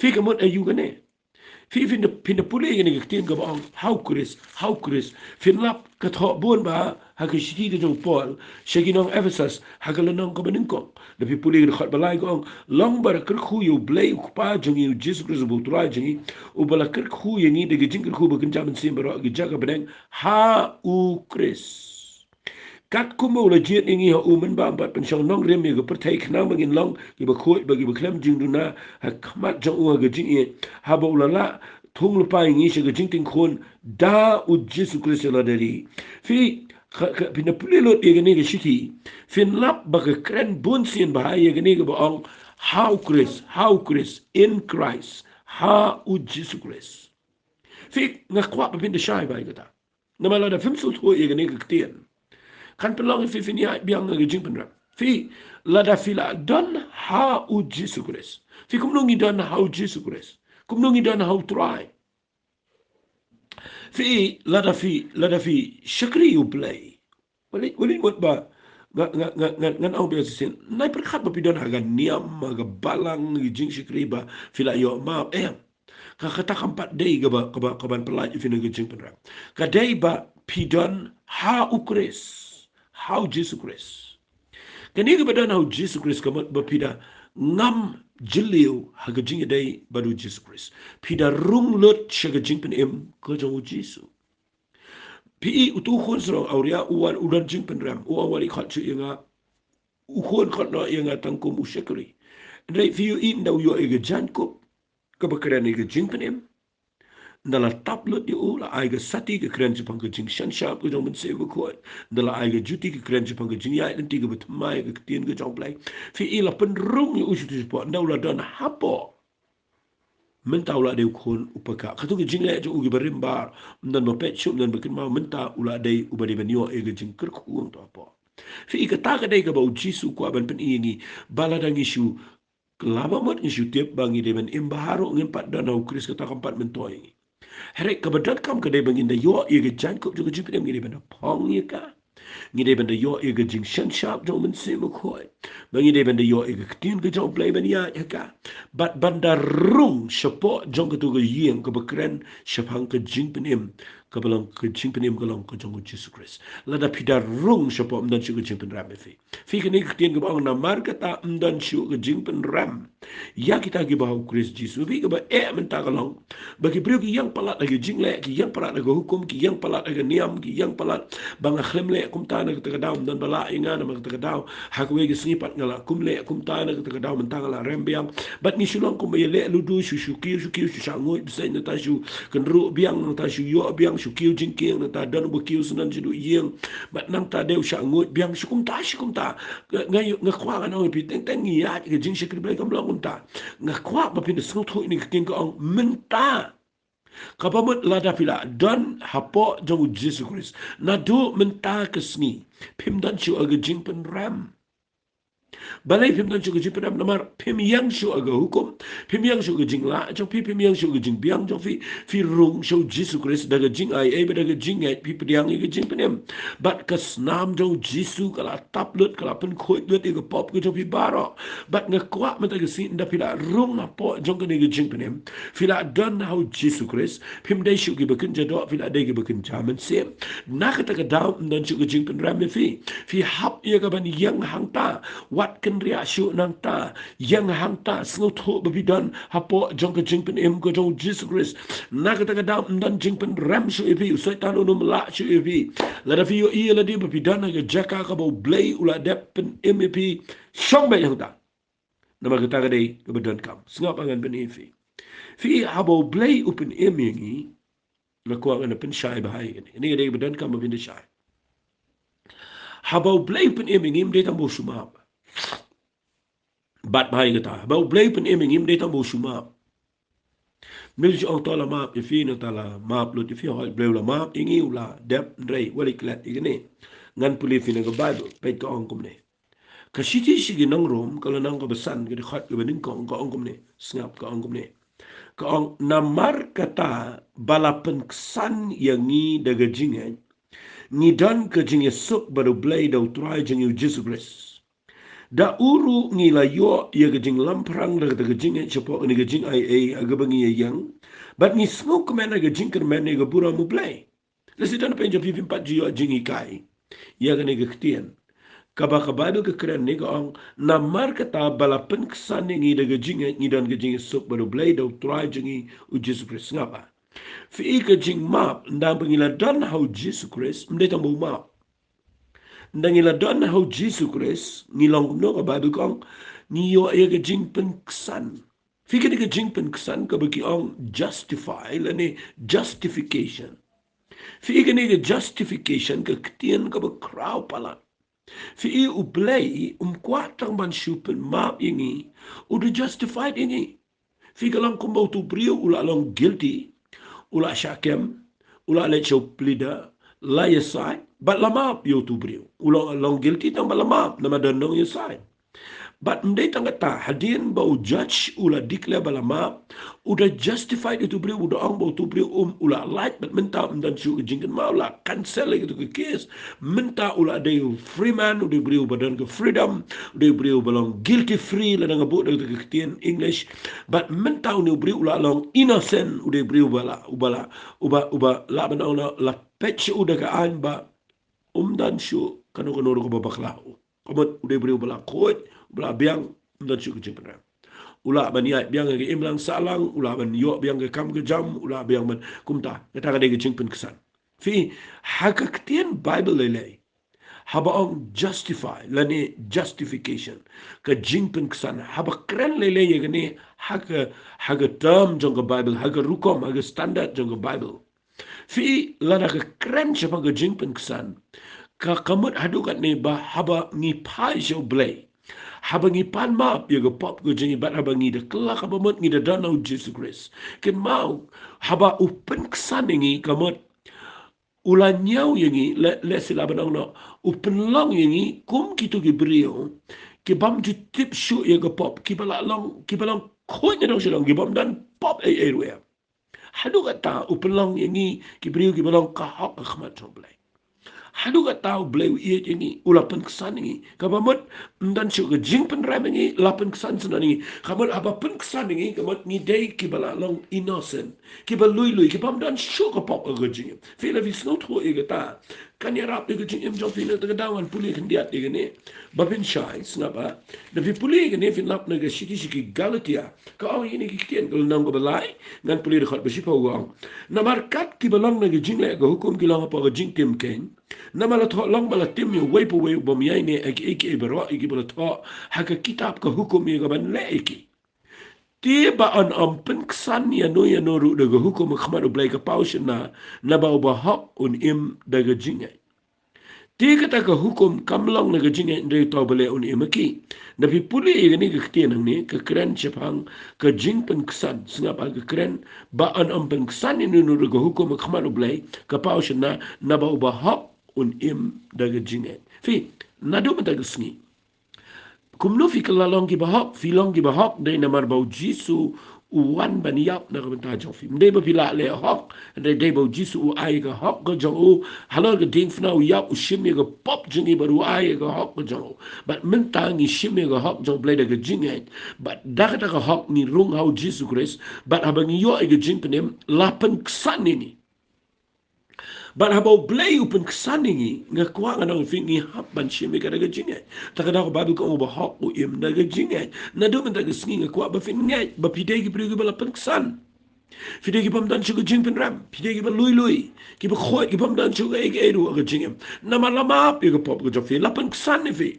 Fi kamut ayu gane. Fi fin de pule ngene ke ga bang how Kris fin lap ka tho bon ba ha ke shiti de jong Paul shaginong Ephesus ha ka lanong ko banin ko de fi pule ge khat balai ko long bar ker khu yu blai ku pa jong yu Jesus Christ bu tra jing u bala ker khu ye ni de ge jing ker khu ba kan jam sim baro ge jaga beneng ha u Kris kat kumo la jiet ingi ha umen ba bat pensyong nong rem ye ge pertai khna bangin long ge ba khoi ba ge ba klem jing duna ha khamat jong u ge jing ye ha ba ulala thung lupa ingi se ge jing ting khon da u Jesus Christ la dari fi pina pulilot ye ge ne ge shiti fin lap ba ge kren bun sin ba ye ge ne ge ba ong how Kris in Christ ha u Jesus Christ fi ngakwa pa pin de shai ba ge ta namala da fim su tho ye ge ne ge tien kan pelong fi ni biang nge jing penra Fi lada fila don ha u Jesus Christ. Fi kumnungi don ha u Jesus Christ. Kumnungi don ha u try. Fi lada fi shakri u play. Wali buat ba ngan au biasa sin. Nai perkat ba pidon haga niam haga balang jing shakri ba fila yo ma ka kata kampat day kaban pelaj fi nang jing penram. Ka day ba pidon ha u Christ. How Jesus Christ. Kani ka badan hau Jesus Christ kamat bapida ngam jiliu haga jing day badu Jesus Christ. Pida rung lot shaga jing pen em ko jong Jesus. Pi utu khon sro auria uwan udan jing pen ram uwan wali khat chu yanga u khon khat no yanga tangkum ushakri. Ndai fi yu in daw yo ega jankop ka bakran ega jing pen em. Ndala tablet di u la aiga sati ke kren jipang ke jing shan sharp ke jong ben se ko ndala aiga juti ke kren jipang ke jing ya nanti ke betmai ke tien ke jong plai fi ila penrung yu usu tu ndala dan hapo menta ula de khon upaka khatu ke jing le ju ugi berimbar ndan no pet chup ndan bekin ma menta ula de ubadi benyo e ke jing ker khu to apo fi ka ta ka de ka bau jisu ko ban pen ini baladang isu kelaba mot isu tiap bangi de ben imbaharo ngimpat dan au kris kata kampat mentoi Herek kebetulan kam kedai bangin da yo ia jangkut juga jipin em ngide benda pong ia ka. Ngide benda yo ia jing shan sharp jong men se mo khoi. Bangide benda yo ia ketin ke jong play bania ia ka. Bat banda rung sepo jong ketu ke yeng ke bekren sepang ke jing pen em ke belang ke jing pen em ke long ke jong Jesus Christ. Lada pida rung sepo mdan shu ke jing pen ram fi. Fi ke ni ketin ke bang namar kata mdan shu ke jing pen ram. Ya kita gi bahu Christ Jesus fi ke ba menta ke long. Bagi beliau ki yang palat lagi jingle ki yang palat lagi hukum ki yang palat lagi niam ki yang palat bang akhlem kum tana ke daum dan bala inga na ke daum hakwe ki snipat ngala kum tana ke daum mentang la rembiang bat ni sulong kum le ludu shuki shangoy bisai na tashu kenru biang na tashu yo biang shuki jingking na ta dan bu kiu sunan jidu yeng bat nang ta deu shangoy biang shukum ta ngai ngakwa na pi teng teng ya ke jing shikri ble kam long ta ngakwa ba pin sung tho ni ke ong menta Kapamut lada pila dan hapo jong Jesus Christ. Nadu menta kesni. Pim dan shu aga jing pen ram. Balai pim dan shu aga jing pen ram namar pim yang shu aga hukum. Pim yang shu aga jing la. Jong pim yang shu aga jing biang. Jong fi rung shu Jesus Christ daga jing ai daga jing ai pi pediang aga jing pen em. Bat kesnam jong Jesus kala taplut kala pen khoi lut aga pop ke jong pi baro. Bat ngakwa menta kesni nda pila rung hapo jong ke aga jing pen em. Fila dan how Jesus Christ pim dai shu gi bekin jado fila dai gi bekin jaman sem na kata ka daw dan shu gi jing pen ram fi hap ia ka ban yang hang ta wat ken ria shu nang ta yang hang ta sno tho bi dan hapo jong ka jing pen em ko jong Jesus Christ na kata ka daw dan jing pen ram shu fi usai ta no la shu fi la da fi yo ia la di bi dan ga jaka ka bo blay ula dep pen em fi shong ba yang ta na ma kata ka dai ka bedan kam sngap angan pen fi Fi habo blay open emingi na kuha nga pen shy bahay gani. Ini nga bedan ka mabinda shy. Habo blay open emingi mday tambo sumab. Bat bahay gata. Habo blay open emingi mday tambo sumab. Mil si ang tala map ifi na tala map lot ifi hal blay ula map ingi ula dep ndray wali klat igani. Ngan puli fi na ka Bible pait ka ongkom ne. Kasiti sige nang rom kalau nang kabasan gadi khat gabaning ka ongkom ne. Snap ka ongkom ne. Kaong namar kata balapan kesan yang ni daga jingan ni dan ke jingan sok baru blay dau try jingan Jesus Christ da uru ni layo ya ke jing lamprang daga jingan cepo ni ke jing ai aga bangi yang but ni smoke man aga jing kan man ni ga bura mu blay lesi dan penjo pipi 4 jiyo jingi kai ya ke ni ke ketian Kaba Bible ke keren ni kaong namar kata balapan kesan ni daga jingat ni dan ke jing sok baru blay dau try jingi u Jesus Christ ngapa fi ke jing map ndang pengila dan how Jesus Christ mde tambo map ndang ila dan how Jesus Christ ni long no ka Bible kaong ni yo ya ke jing pen kesan fi ke jing pen kesan ka bagi ong justify lani justification fi ke justification ke ketien ka ba kraw palat Fi uplay kwatang man shupen map ingi udah justified ingi. Fi kalang kumbau tu brio ula long guilty ula Skhem ula le show plida la ya sai but lama yo tu brio ulang long guilty tang lama nama danong ya sai but mdai tangata hadin bau judge ula declare balama udah justified itu brio udah ang bau tu brio ula light but minta dan su jingkan mau la cancel itu ke case minta ula ada free man udah brio badan ke freedom udah brio balong guilty free la nang bau itu ke ketian English but minta udah brio ula long innocent udah brio bala uba la banana la patch udah ke an ba dan su kanu ko babaklau komot udah brio bala kot ula biang dan syuk ke penram ula ban yai biang ke imlang salang ula ban yo biang ke kam ke jam ula biang ban kumta kata ka de ke jingpen kesan fi hakaktian bible lele haba ong justify lani justification ke jingpen kesan haba kren lele ye ne haga term jong ke bible haga rukom haga standard jong ke bible fi lana ke kren chapa ke jingpen kesan ka kamut hadukat ne ba haba ngi pai show blay habangi pan map ya go pop go jengi bat habangi de kelak abamot ngi de danau Jesus Christ ken mau haba upen ksaningi kamot ulan nyau yangi le sila banang no upen long yangi kum kitu ki brio ki bam ju tip shu ya go pop ki balang ko nya dong silong ki bam dan pop ruya hadu kata upen long yangi ki brio ki balang ka hak khmat somblai hadu ka tau bleu ia ini ulapan kesan ini kabamot dan syuk jing penram ini lapan kesan senan ini kabamot apa pen kesan ini kabamot ngidei kibala long innocent kibal lui kibam dan syuk ka pop ke jing fila vis not ho ia kata kan ya rap ke jing jong fila tegadawan puli kendiat dia ni babin syai snapa tapi puli ni fin lap naga siki galatia ka au ini kikian kalau nang ko balai ngan puli dekat besipa wang namarkat kibalang naga jing le ka hukum kilang apa ke jing tim ken nama la thok long bala tim yo wei po wei bom yai ne ek baro iki bala thok haka kitab ka hukum ye ka ban le iki ti ba an pen ksan ya no ru de hukum khmar blai ka paush na ba ba hak un im de jingai ti kata ka hukum kamlong na jingai de to bale un im ki na pi puli ye ni ka ktian ni ka kran chapang ka jing pen ksan singa ba ka kran ba an pen ksan ni no ru hukum khmar blai ka paush na ba hak un im daga jinget fi nadu mata gesni kumno fi kalalong ki bahok fi long ki bahok de namar bau jisu uwan ban yap na ka benta jo fi de ba pila le hok de bau jisu u ai ka hok ko jo u halo ga ding fna u yap u shimi ga pop jingi baru ai ga hok ko jo but menta ngi shimi ga hok jo blade ga jinget but daga ka hok ni rung hau jisu Christ but abangi yo ga jing penem lapan ksan ini but habau blay upen kesaningi ngakwa nganong fingi hapan shimi kada gajingai takada ko babu ko ba hok u im da gajingai na do men da gisni ngakwa ba fingai ba pidegi prigu bala pen kesan fidegi pam dan chugo jing pen ram fidegi ba lui ki ba khoi ki pam dan chugo eg eru gajingem na malama pi ko pop go jofi la pen kesan ni fi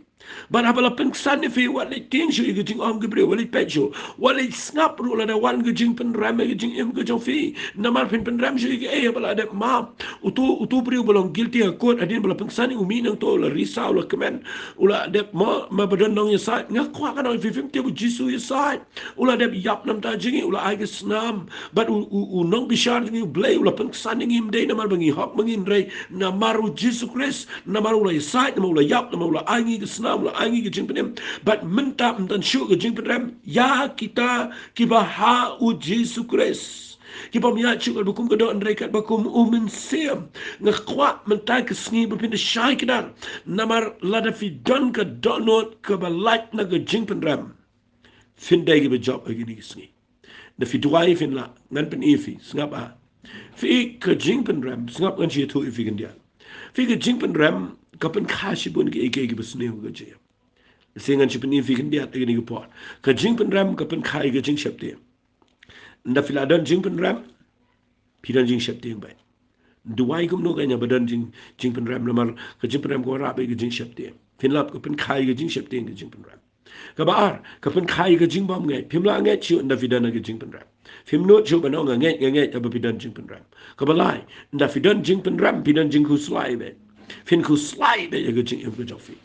but habala pen kesan ni fi wat le ting shu gajing om gebre wali pecho wali snap ru la da wan gajing pen ram gajing im go jofi na mal pen ram shu ge habala da ma utu priu belong guilty akut adin bala pengsani umi nang to la risau la kemen ula dep ma badan nong yasa ngakwa kan oi fifim te bu jisu yasa ula dep yap nam ta jingi ula ai snam but u nong bishar ngi blay ula pengsani ngi mde na mar bangi hok mangin rei na maru jisu Christ na maru ula yasa na ula yap na ula ai ngi snam ula ai ngi jing penem but menta mtan shu ge jing penem ya kita kibaha u jisu Christ Kipa miya chukal bukum kado andrai kat bakum umen siam ngakwa mentai kesni berpindah syai kedar namar lada fi don ka Dohnud ka balait na ka jing penram findai ki bejob lagi ni kesni na fi duai fin la ngan pen ifi sngap a fi ka jing penram sngap ngan chi tu ifi kan dia fi ka jing penram ka pen khashi bun ki eke ki besne ho ga je singan chi pen ifi kan dia lagi ni ka pot ka jing penram ka pen khai ka jing shap dia nda filadan jing pen ram pidan jing shap ting bai duai kum no kanya badan jing pen ram lamar ka jing pen ram ko ra bai ka jing shap ting finlap ka pen khai ka jing shap ting ka jing pen ram ka baar ka pen khai ka jing bam ngai phimla ngai chu nda fidan ka jing pen ram phim no chu banong ngai ta ba pidan jing pen ram ka balai nda fidan jing pen ram pidan jing ku slai be fin ku slai be ka jing em ka jofi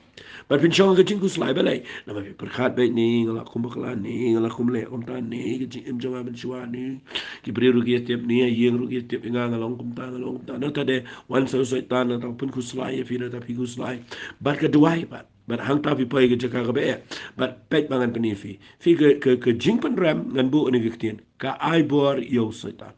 But pinchong ke jingku slai balai. Nama pi perkat baik ni ngala kum bakla ni ngala kum le kum ta ni ke jing em jonga ben shwa ni. Ki bri ru ki tiap ni yeng ru ki tiap ngalong kum ta ngalong ta. Nang tade wan so so ta na ta pun ku slai fi na ta pi ku slai. But ke duai bat. But hang ta pi pai ke jaka ke be. But pet bangan pani fi. Fi ke jing pen ram ngan bu ni ke tien. Ka ai bor yo setan.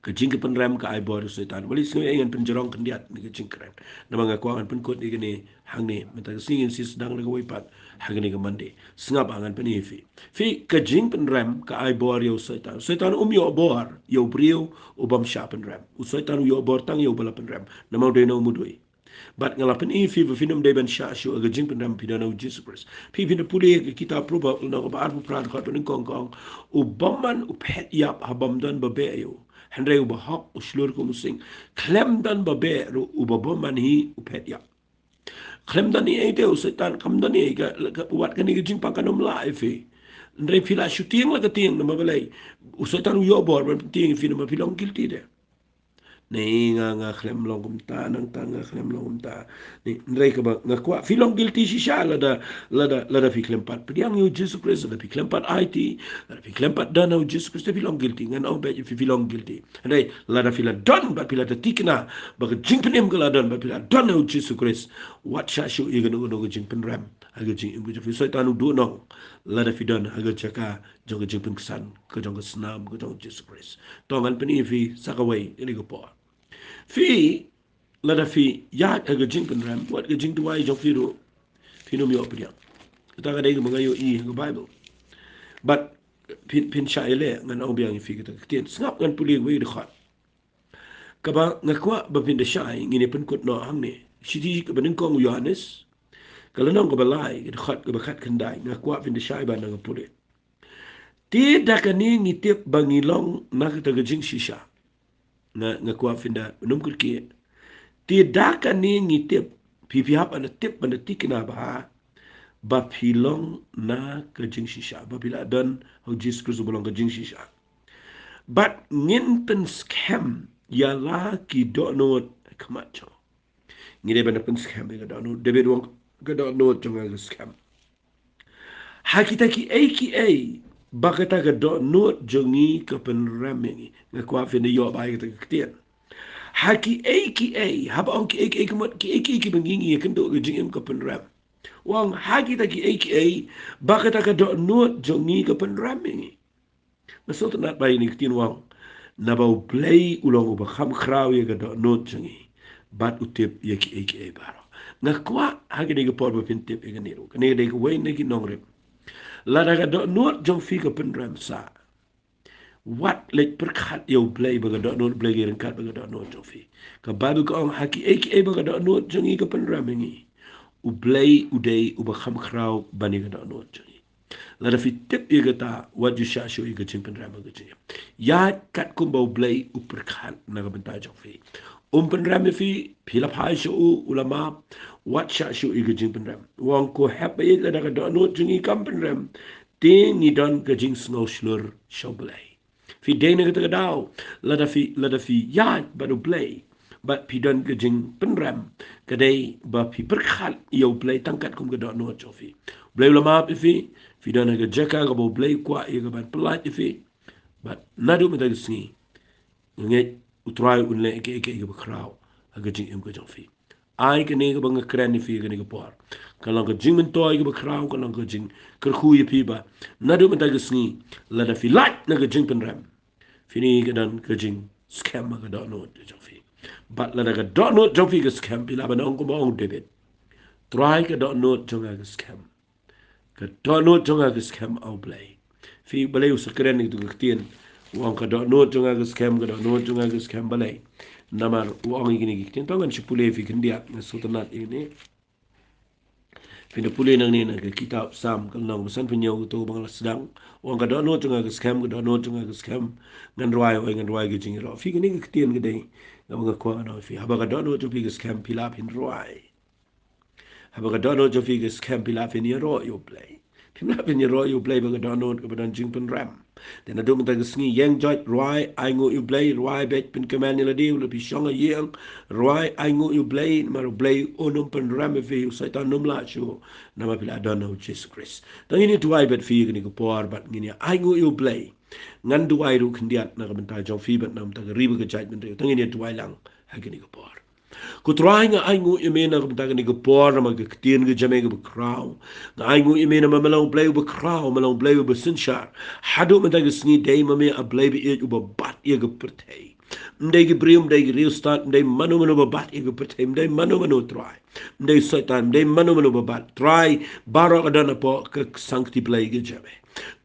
Kajing ke penram ke ai bor setan wali sing engan penjerong kendiat ni kajing keren nama ngaku angan penkot ni gini hang ni menta singin si sedang lagi wipat hang ni ke mandi sengap angan penifi fi kajing penram ke ai bor yo setan setan yo bor yo brio ubam sha penram setan yo bor tang yo bala penram nama de no mudui but ngalapan ifi finum de ben sha shu kajing penram pidana Jesus Christ fi fin puli kita proba no ba arbu pran khat ning kong kong ubaman uphet yap habam dan babe yo Henry uba hak uslur ko musing klem dan babe ru uba boman hi upet ya klem dan ni ide usetan kam dan ni ga wat kan ni jing pangkanom la efe Henry fila shooting la kating na mabalay usetan yo bor ban ting fi na mapilong guilty de ni nga klem long kumta nang tanga klem long kumta ni Henry ka ba nga kwa filong guilty si siya lada fi klem pat pediang yo Jesus Christ lada fi klem pat IT lada fi klem pat dan yo Jesus Christ filong guilty ngan au be fi filong guilty Henry lada fila don ba fila tikna ba jing penem gala don ba fila don yo Jesus Christ what sha shu igan no jing pen ram aga jing im fi so tanu do no lada fi don aga chaka jong jing pen kesan ke jong snam ke jong Jesus Christ tongan peni fi sakawai ini ko po fi lada fi ya aga jing pen ram what ga jing tuai jong fi do fi no mi opria kita ga dai mga yo i ga bible but pin sha ele ngan au biang fi kita tien snap ngan puli we de khat kaba ngakwa ba pin de sha ngini pen kut no hang ne sidi ka banin kong Yohanes kalau nong ka balai de khat ka bakat kendai ngakwa pin de sha ba nang puli tidak kani ngitip bangilong na kita ga jing shisha nga kwa finda num kurki tidak kani ngitip pipihap ana tip ana tikna ba pilong na kajing shisha ba pila dan ho Jesus Christ bolong kajing shisha but ngin pen Skhem ya la ki Dohnud kamacho ngide bana pen Skhem ga Dohnud debed wong ga Dohnud jonga ga Skhem hakita ki bakata ga Dohnud jongi ka pen ramengi nga kwa finda yo ba ga tian haki haba on ki mat ki bengingi ya kendo ga jingem ka pen ram wang haki ta ki bakata ga Dohnud jongi ka pen ramengi masot na ba ni tin wang na ba play ulong ba kham kraw ya ga Dohnud jongi bat utip ya ki baro nga kwa haki de ga por ba pin tip ga niru kane de ga way ne ki nongre la da ga Dohnud jong fi ka pen ram sa what like perkat yo play baga Dohnud play gerin kat baga Dohnud jofi ka babu ka ang haki baga Dohnud jongi ka penramengi u play u day u ba kham kraw bani ga Dohnud jongi la da fi tip ye gata what you sha show ye ga jing penram ga jing ya kat kum ba play u perkat na ga benta jofi penram fi phila phai shu ulama what sha show ye ga jing penram wang ko hap ye ga Dohnud jongi kam penram ting ni don ga jing snow shlur shoblay fi dene ga daw lada fi ya baru play but pi don ke jing penram kadai ba pi perkhat yo play tangkat kum ga no chofi play lama fi don ga jaka ga bo play kwa e ga ban plat fi but nadu me da singi nge utrai unle ke ga kraw ga jing em ga jofi ai ke ne ga bang kran fi ga ne ga por kalang ga jing men toy ga kraw kalang ga jing kar khu ye pi ba nadu me da singi lada fi lat na ga jing penram fini gadan kajing Skhem ga Dohnud jofi but la ga Dohnud jofi ga Skhem bila ban ong ko ong David try ga Dohnud jonga ga Skhem ga Dohnud jonga ga Skhem au play fi balay usakren ni tu gtien wong ga Dohnud jonga ga Skhem ga Dohnud jonga ga Skhem balay namar wong igini gtien tongan chipule fi kendia na sultanat ini pinapuli nang ni nang kitab sam kal nang besan penyau tu bangla sedang wang ka Dohnud jonga ga Skhem ga Dohnud jonga ga Skhem ngan ruai ga jing ro fi ni ga tien ga dei ga bang ko na fi haba ga Dohnud jo fi ga Skhem pilap hin ruai haba ga Dohnud jo fi ga Skhem pilap hin ro yo play Pimla pin you you play bang download ke badan jing pen ram. Dan adu menta gesngi yang joy roi ai ngu you play roi bet pin keman la diu le pisong yang roi ai ngu you play mar play onum pen ram fe you saitan num la chu nama pila download Jesus Christ. Dan ini tuai bet fi ni ko por bat ngini ai ngu you play. Ngan duai ru kendiat na menta jong fi bet nam ta ribu ke jait men dan ini tuai lang ha ni ko por. Ku try nga ay ngu imena ko taga ni ko por na magkatien ko jame ko kraw nga ay ngu imena mamalong play ko kraw mamalong play ko sinshar hado man taga sni day mame a play bi it ko bat ye ko pertay mday ki brium mday ki real start mday mano ba bat ye ko pertay mday mano try mday satan mday mano ba bat try baro adana po ka sancti play ko jame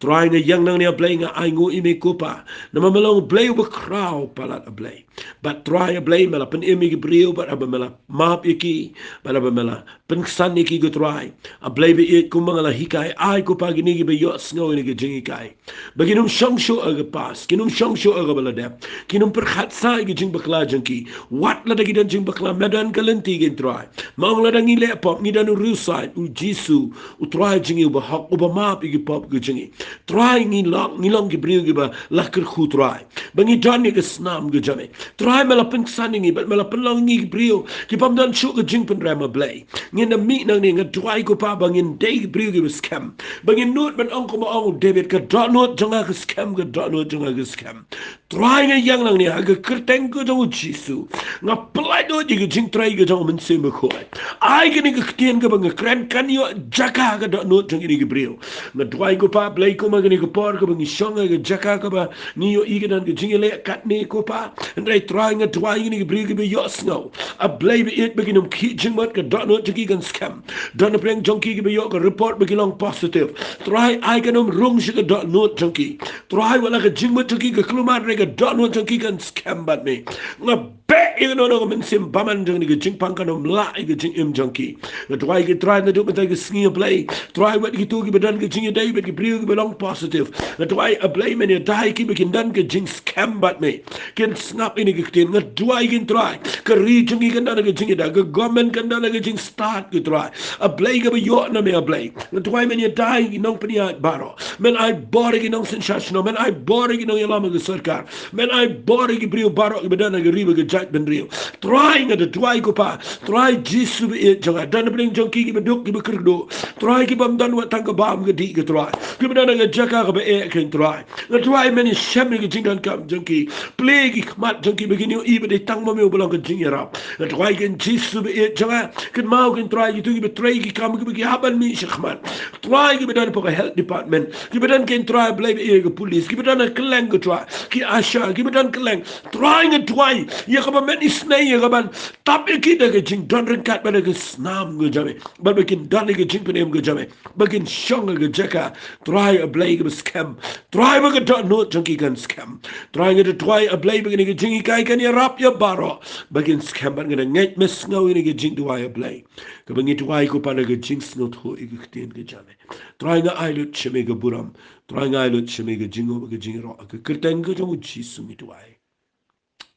try nga yang nang niya play nga ay ngu ime kupa na mamalong play ko kraw palat a play but try a play mala pen imi ki brio but aba mala map iki but aba mala pen san iki go try a play bi it kumang la hikai ay ko pa gini ki be yo sngo ni ki jingi kai baginum shang sho aga pas kinum shang sho aga bala dep kinum perkhat sa ki jing bakla jangki wat la dagi dan jing bakla medan kalenti ki try maung la dangi le pop ni dan ru side u jisu u try jingi ba hak u ba map iki pop ki jingi try ngi long ki brio ki ba lakir khu try bangi dan ni ki snam ki jame try mala pen san ngi but mala pen long ngi brio ki pam dan shu ki jing pen rama blay ngi na mi nang ni nga try ko pa bangin day brio ki scam bangin not ban ong ko ma ong David ka Dohnud janga ka scam ka Dohnud janga ka scam try nga yang nang ni aga kerteng ko jong jisu nga play do ji ki jing try ka jong men se me ko ai ki ni ka tien ka bang kren kan yo jaka ka Dohnud jang ni ki brio nga try ko pa play ko ma ni ko por ka bang shonga ka jaka ka ba ni yo i ka dan ka jing le kat ni ko pa ndai try nga try ni ki brio ki be yo snow a play be it begin ki jing mat ka Dohnud jang ki kan scam don preng jong ki be yo ka report be long positive try ai ka nom rung shi ka Dohnud jang ki try wala ka jing mat ki ka klumar re ka Dohnud jang ki kan scam bat me nga be you know no men sim baman jang ni ka jing pang ka nom la ka jing im jang ki nga try na do mata ka skinny play try what ki to ki bedan ka jing day be ki brio ki belong positive nga try a play men ya dai ki be kin dan ka jing scam bat me kin snap ini ki tin nga try kin try ka ri jing ki kan dan ka jing da ka government kan dan ka jing start ki try a play ka be yo na me a play nga try men ya dai nong pnia baro men ai bore ki nong sensational men ai bore ki nong yalama ka sarkar men ai bore ki brio baro ki bedan ka riba ka jat ben rio try nga try ko pa try jisu be jang dan bring jong ki beduk ki bekerdo try ki bam dan wa tang ka bam ka di ka try ki bedan ka jaka ka be ken try nga try men shem ki jing dan kam jong ki play ki mat jong ki begini i be tang mo me bulang ka jing yarap nga try ken jisu be jang ken mau ken try ki tu ki be try ki kam ki be haban mi shkhman try ki bedan po ka health department ki bedan ken try play be ka police ki bedan ka leng ka try ki asha ki bedan ka leng try nga try ya ka ba men isnay ya ka ban tapi ki da ka jing dan ren kat ba ka snam ga jame ba kin dan ka jing penem ga jame ba kin shong ga jaka try a play ka scam try ba ka Dohnud jang ki kan scam try nga try a play ba ka jing kai kan ya rap ya baro ba kin scam ba nga nget mes ngau ni ka jing try a play ka bangi try ko pa ka jing snot ho i ka tin ga jame try nga ai lut cheme ga buram try nga ai lut cheme ga jingo ba ka jing ro ka kerteng ga jong chi sumi try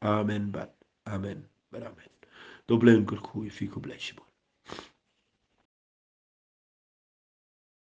amen but amen but amen doblen kur khu fi ko bless